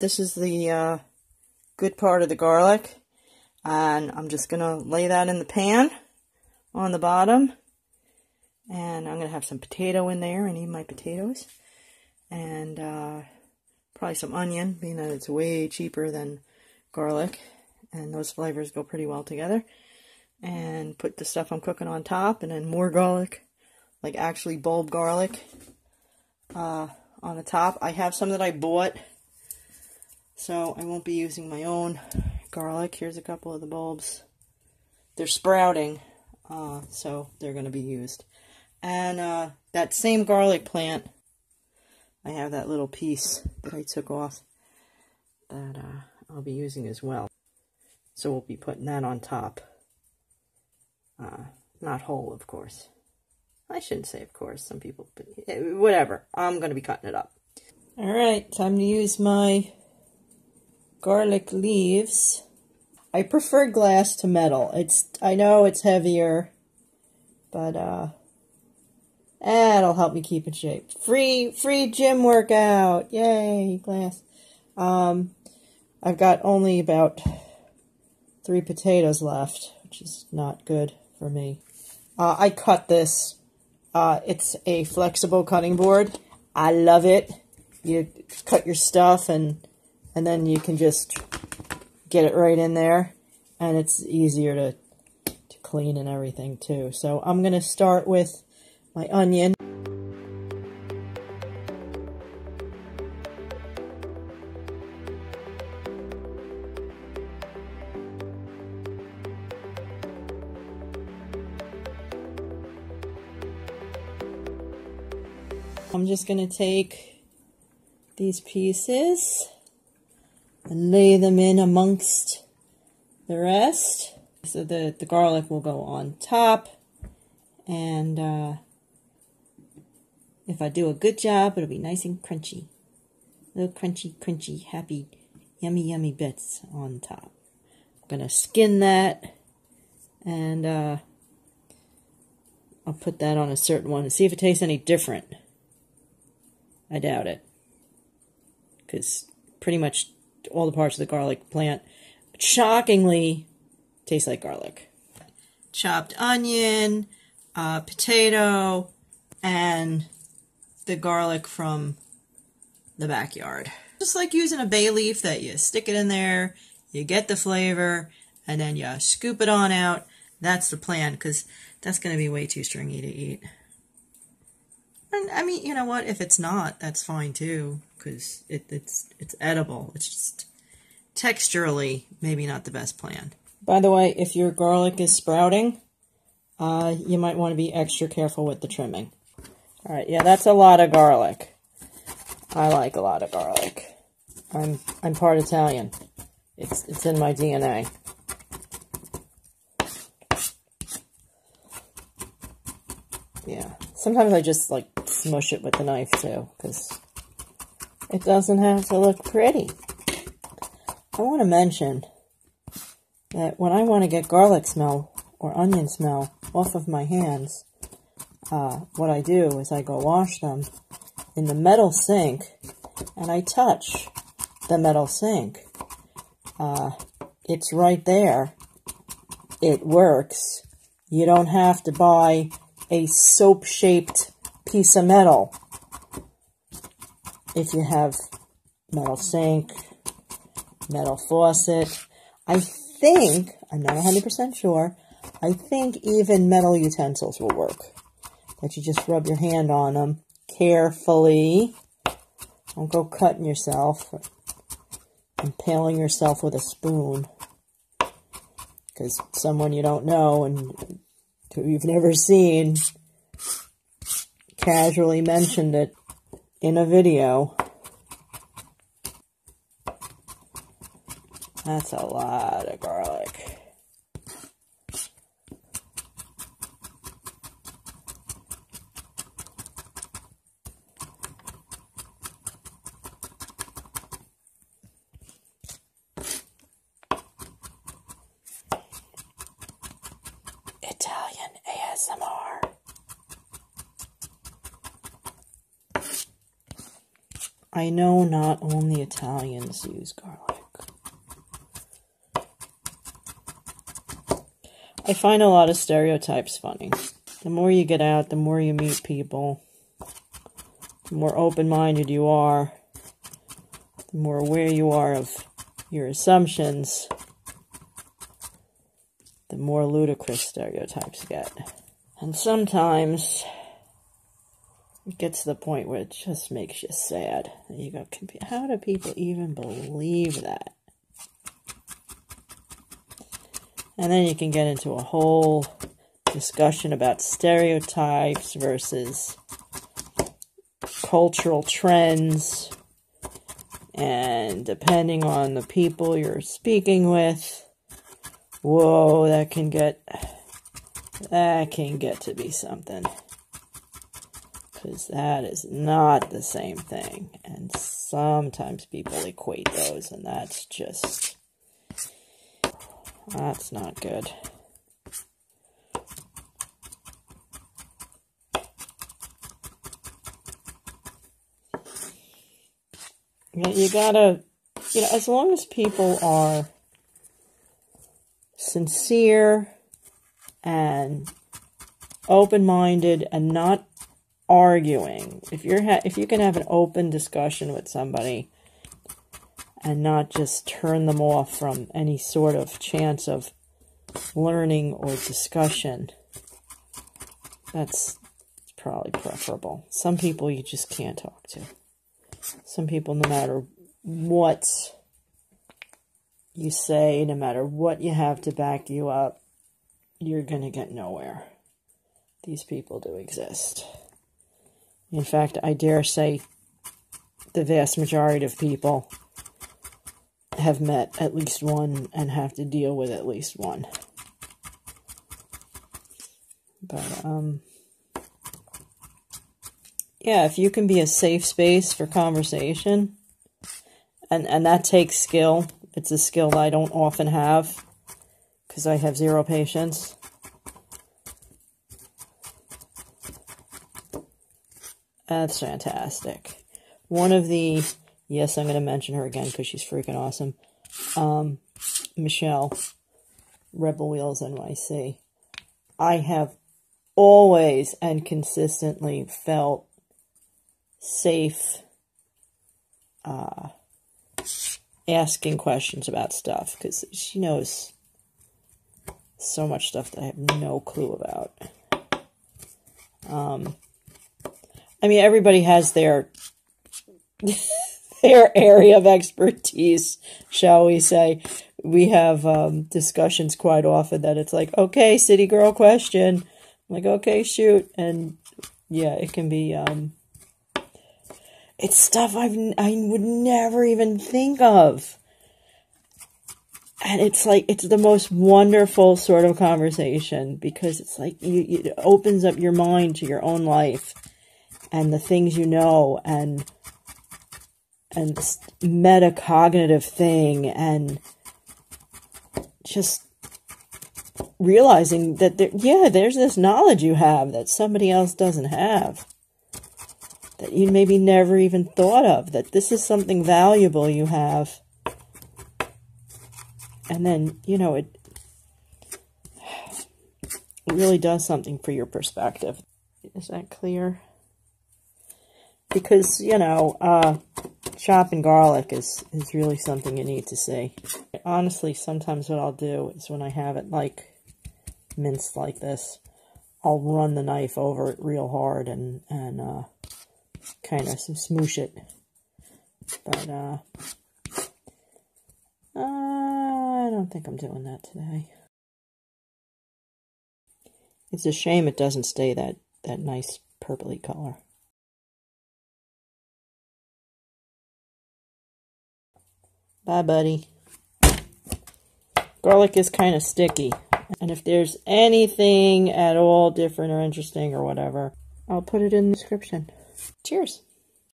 This is the good part of the garlic, and I'm just going to lay that in the pan on the bottom, and I'm going to have some potato in there. I need my potatoes, and probably some onion, being that it's way cheaper than garlic, and those flavors go pretty well together. And put the stuff I'm cooking on top, and then more garlic, like actually bulb garlic, on the top. I have some that I bought, so I won't be using my own garlic. Here's a couple of the bulbs. They're sprouting, so they're going to be used. And that same garlic plant, I have that little piece that I took off that I'll be using as well. So we'll be putting that on top. Not whole, of course. I shouldn't say of course, some people, but whatever. I'm going to be cutting it up. Alright, time to use my garlic leaves. I prefer glass to metal. I know it's heavier, but it'll help me keep in shape. Free gym workout. Yay, glass. I've got only about 3 potatoes left, which is not good for me. I cut this. It's a flexible cutting board. I love it. You cut your stuff and then you can just get it right in there, and it's easier to clean and everything too. So I'm going to start with my onion. I'm just going to take these pieces and lay them in amongst the rest. So the garlic will go on top, and if I do a good job, it'll be nice and crunchy. Little crunchy, happy, yummy bits on top. I'm going to skin that, and I'll put that on a certain one and see if it tastes any different. I doubt it, because pretty much all the parts of the garlic plant, shockingly, taste like garlic. Chopped onion, potato, and the garlic from the backyard. Just like using a bay leaf that you stick it in there, you get the flavor, and then you scoop it on out. That's the plan, because that's going to be way too stringy to eat. And I mean, you know what? If it's not, that's fine too, because it's edible. It's just texturally maybe not the best plan. By the way, if your garlic is sprouting, you might want to be extra careful with the trimming. All right, yeah, that's a lot of garlic. I like a lot of garlic. I'm part Italian. It's in my DNA. Yeah, sometimes I just like smush it with the knife too, because it doesn't have to look pretty. I want to mention that when I want to get garlic smell or onion smell off of my hands, what I do is I go wash them in the metal sink, and I touch the metal sink. It's right there. It works. You don't have to buy a soap-shaped piece of metal if you have metal sink, metal faucet. I think, I'm not 100% sure, I think even metal utensils will work. That you just rub your hand on them carefully. Don't go cutting yourself or impaling yourself with a spoon, because someone you don't know and who you've never seen casually mentioned it in a video. That's a lot of garlic. Italian ASMR. I know not only Italians use garlic. I find a lot of stereotypes funny. The more you get out, the more you meet people, the more open-minded you are, the more aware you are of your assumptions, the more ludicrous stereotypes get. And sometimes it gets to the point where it just makes you sad. And you go, how do people even believe that? And then you can get into a whole discussion about stereotypes versus cultural trends. And depending on the people you're speaking with, whoa, that can get to be something. Because that is not the same thing. And sometimes people equate those, and that's not good. You gotta, as long as people are sincere and open-minded and not arguing, if you can have an open discussion with somebody and not just turn them off from any sort of chance of learning or discussion, that's probably preferable. Some people you just can't talk to. Some people, no matter what you say, no matter what you have to back you up, you're going to get nowhere. These people do exist. In fact, I dare say the vast majority of people have met at least one and have to deal with at least one. But, yeah, if you can be a safe space for conversation, and that takes skill. It's a skill that I don't often have because I have zero patience. That's fantastic. One of the, yes, I'm going to mention her again because she's freaking awesome. Michelle, Rebel Wheels NYC. I have always and consistently felt safe asking questions about stuff because she knows so much stuff that I have no clue about. I mean, everybody has their area of expertise, shall we say. We have discussions quite often that it's like, okay, city girl question. I'm like, okay, shoot. And yeah, it can be, it's stuff I would never even think of. And it's like, it's the most wonderful sort of conversation because it's like, it opens up your mind to your own life and the things you know and this metacognitive thing and just realizing that, there's this knowledge you have that somebody else doesn't have. That you maybe never even thought of, that this is something valuable you have. And then, it really does something for your perspective. Is that clear? Because, chopping garlic is really something you need to see. Honestly, sometimes what I'll do is when I have it like minced like this, I'll run the knife over it real hard and kind of smoosh it. But I don't think I'm doing that today. It's a shame it doesn't stay that nice purpley color. Bye, buddy. Garlic is kind of sticky. And if there's anything at all different or interesting or whatever, I'll put it in the description. Cheers.